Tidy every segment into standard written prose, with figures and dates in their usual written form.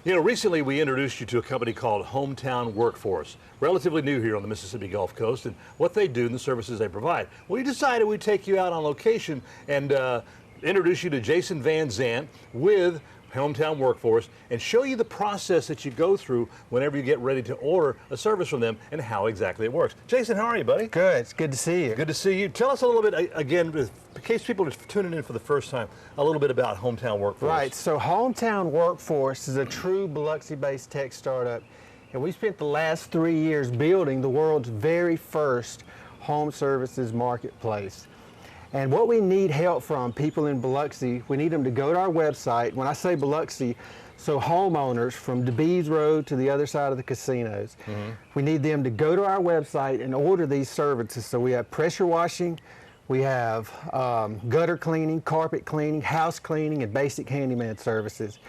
You know, recently we introduced you to a company called Hometown Workforce, relatively new here on the Mississippi Gulf Coast, and what they do and the services they provide. We decided we'd take you out on location and introduce you to Jason Van Zandt with Hometown Workforce and show you the process that you go through whenever you get ready to order a service from them and how exactly it works. Jason, how are you, buddy? Good. It's good to see you. Good to see you. Tell us a little bit, again, in case people are tuning in for the first time, a little bit about Hometown Workforce. Right. So Hometown Workforce is a true Biloxi-based tech startup, and we spent the last 3 years building the world's very first home services marketplace. And what we need help from people in Biloxi, we need them to go to our website. When I say Biloxi, so homeowners from DeBees Road to the other side of the casinos. We need them to go to our website and order these services. So we have pressure washing, we have gutter cleaning, carpet cleaning, house cleaning, and basic handyman services.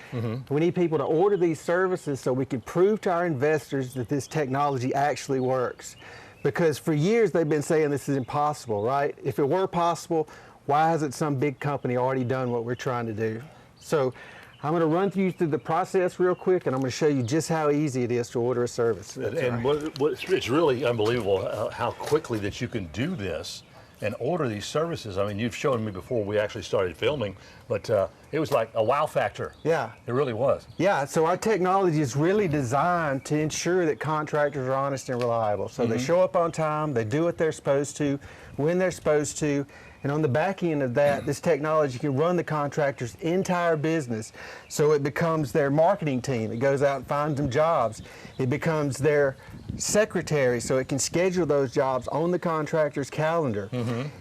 We need people to order these services so we can prove to our investors that this technology actually works. Because for years they've been saying this is impossible, right? If it were possible, why hasn't some big company already done what we're trying to do? So I'm going to run you through the process real quick, and I'm going to show you just how easy it is to order a service. And it's really unbelievable how quickly that you can do this and order these services. I mean, you've shown me before we actually started filming, but it was like a wow factor. Yeah. It really was. Yeah, so our technology is really designed to ensure that contractors are honest and reliable. So they show up on time, they do what they're supposed to, when they're supposed to, and on the back end of that, this technology can run the contractor's entire business. So it becomes their marketing team. It goes out and finds them jobs. It becomes their secretary, so it can schedule those jobs on the contractor's calendar.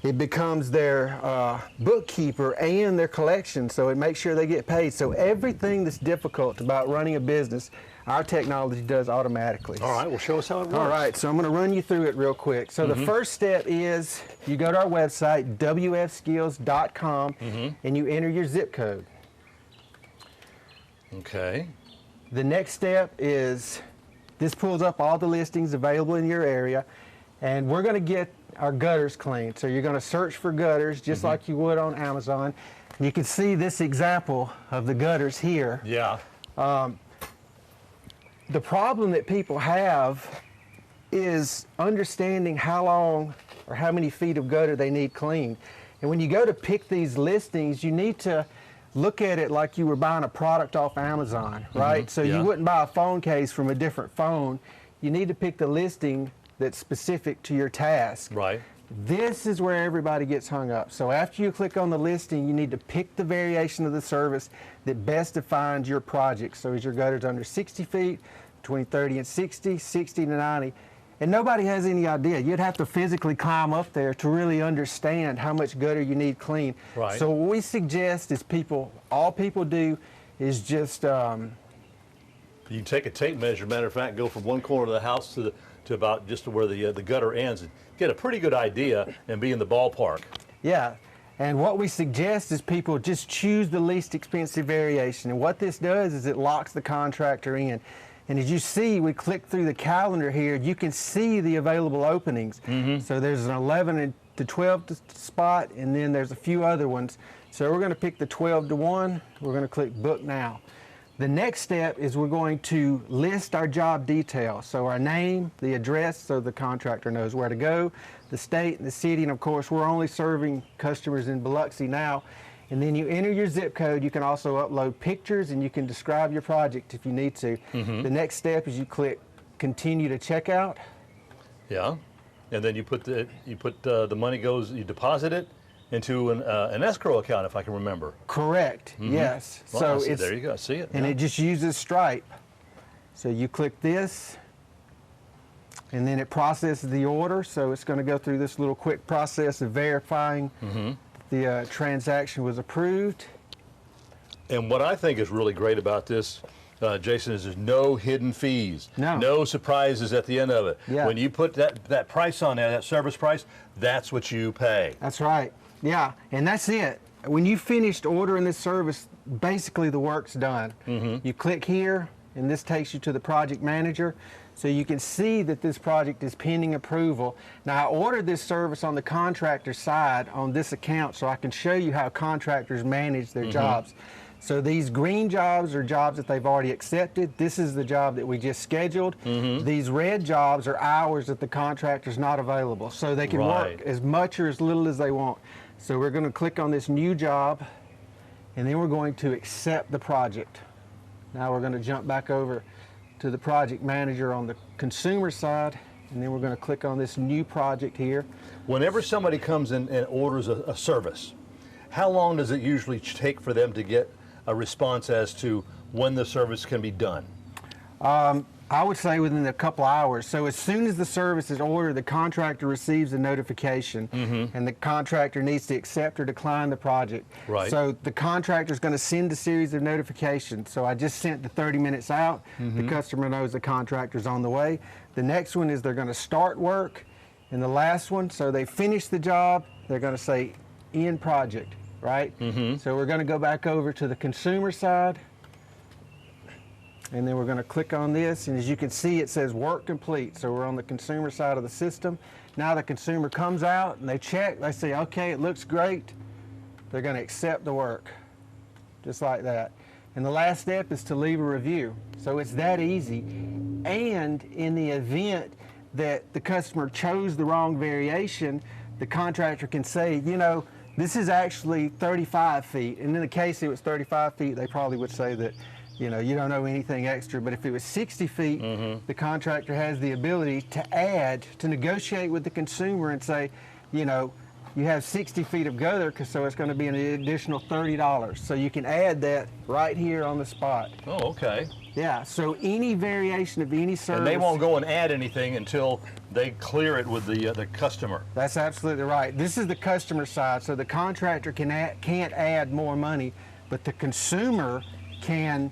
It becomes their bookkeeper and their collection, so it makes sure they get paid. So everything that's difficult about running a business, our technology does automatically. All right, well, show us how it works. All right, so I'm going to run you through it real quick. So the first step is you go to our website, wfskills.com, and you enter your zip code. Okay. The next step is this pulls up all the listings available in your area, and we're going to get our gutters cleaned. So you're going to search for gutters just like you would on Amazon. You can see this example of the gutters here. Yeah. The problem that people have is understanding how long or how many feet of gutter they need cleaned. And when you go to pick these listings, you need to look at it like you were buying a product off Amazon, right? So you wouldn't buy a phone case from a different phone. You need to pick the listing that's specific to your task. Right. This is where everybody gets hung up. So after you click on the listing, you need to pick the variation of the service that best defines your project. So is your gutters under 60 feet, between 30 and 60, 60 to 90? And nobody has any idea. You'd have to physically climb up there to really understand how much gutter you need clean. Right. So what we suggest is all people do is just You take a tape measure, matter of fact, go from one corner of the house to about just to where the gutter ends and get a pretty good idea and be in the ballpark. Yeah, and what we suggest is people just choose the least expensive variation. And what this does is it locks the contractor in. And as you see, we click through the calendar here, you can see the available openings. So there's an 11 to 12 spot, and then there's a few other ones. So we're going to pick the 12 to 1. We're going to click Book Now. The next step is we're going to list our job details. So our name, the address, so the contractor knows where to go, the state and the city, and of course we're only serving customers in Biloxi now. And then you enter your zip code. You can also upload pictures, and you can describe your project if you need to. The next step is you click Continue to Checkout. Yeah, and then you put the money goes, you deposit it into an escrow account, if I can remember. Correct. Yes. Well, so there you go. See it. And it just uses Stripe. So you click this, and then it processes the order. So it's going to go through this little quick process of verifying the transaction was approved. And what I think is really great about this, Jason, is there's no hidden fees. No surprises at the end of it. Yeah. When you put that price on there, that service price, that's what you pay. That's right. Yeah, and that's it. When you finished ordering this service, basically the work's done. You click here, and this takes you to the project manager. So you can see that this project is pending approval. Now, I ordered this service on the contractor side on this account so I can show you how contractors manage their jobs. So these green jobs are jobs that they've already accepted. This is the job that we just scheduled. These red jobs are hours that the contractor's not available. So they can work as much or as little as they want. So we're going to click on this new job, and then we're going to accept the project. Now we're going to jump back over to the project manager on the consumer side, and then we're going to click on this new project here. Whenever somebody comes in and orders a service, how long does it usually take for them to get a response as to when the service can be done? I would say within a couple hours. So as soon as the service is ordered, the contractor receives a notification, and the contractor needs to accept or decline the project. Right. So the contractor is going to send a series of notifications. So I just sent the 30 minutes out. The customer knows the contractor's on the way. The next one is they're going to start work, and the last one, so they finish the job, they're going to say end project, right? So we're going to go back over to the consumer side, and then we're going to click on this, and as you can see, it says work complete. So we're on the consumer side of the system. Now the consumer comes out and they check, they say, okay, it looks great. They're going to accept the work, just like that. And the last step is to leave a review. So it's that easy. And in the event that the customer chose the wrong variation, the contractor can say, you know, this is actually 35 feet. And in the case it was 35 feet, they probably would say that, you know, you don't know anything extra. But if it was 60 feet, the contractor has the ability to add, to negotiate with the consumer and say, you know, you have 60 feet of gutter, so it's going to be an additional $30. So you can add that right here on the spot. Oh, okay. Yeah, so any variation of any service. And they won't go and add anything until they clear it with the customer. That's absolutely right. This is the customer side, so the contractor can't add more money, but the consumer can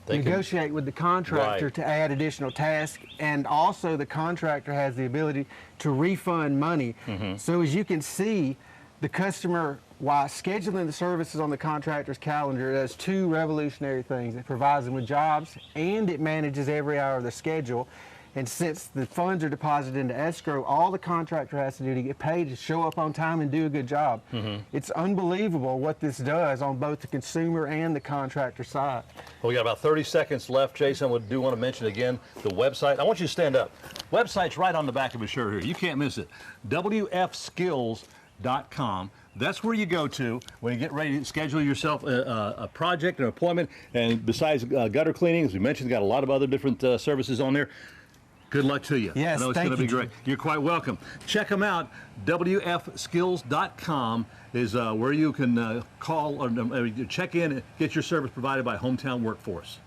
negotiate with the contractor to add additional tasks, and also the contractor has the ability to refund money. So as you can see, the customer, while scheduling the services on the contractor's calendar, does two revolutionary things. It provides them with jobs, and it manages every hour of the schedule. And since the funds are deposited into escrow, all the contractor has to do to get paid is show up on time and do a good job. It's unbelievable what this does on both the consumer and the contractor side. Well, we got about 30 seconds left, Jason. I do want to mention again the website. I want you to stand up. Website's right on the back of his shirt here. You can't miss it. WFskills.com. That's where you go to when you get ready to schedule yourself a project, an appointment. And besides gutter cleaning, as we mentioned, got a lot of other different services on there. Good luck to you. Yes, I know it's going to be great. You're quite welcome. Check them out. WFskills.com is where you can call or check in and get your service provided by Hometown Workforce.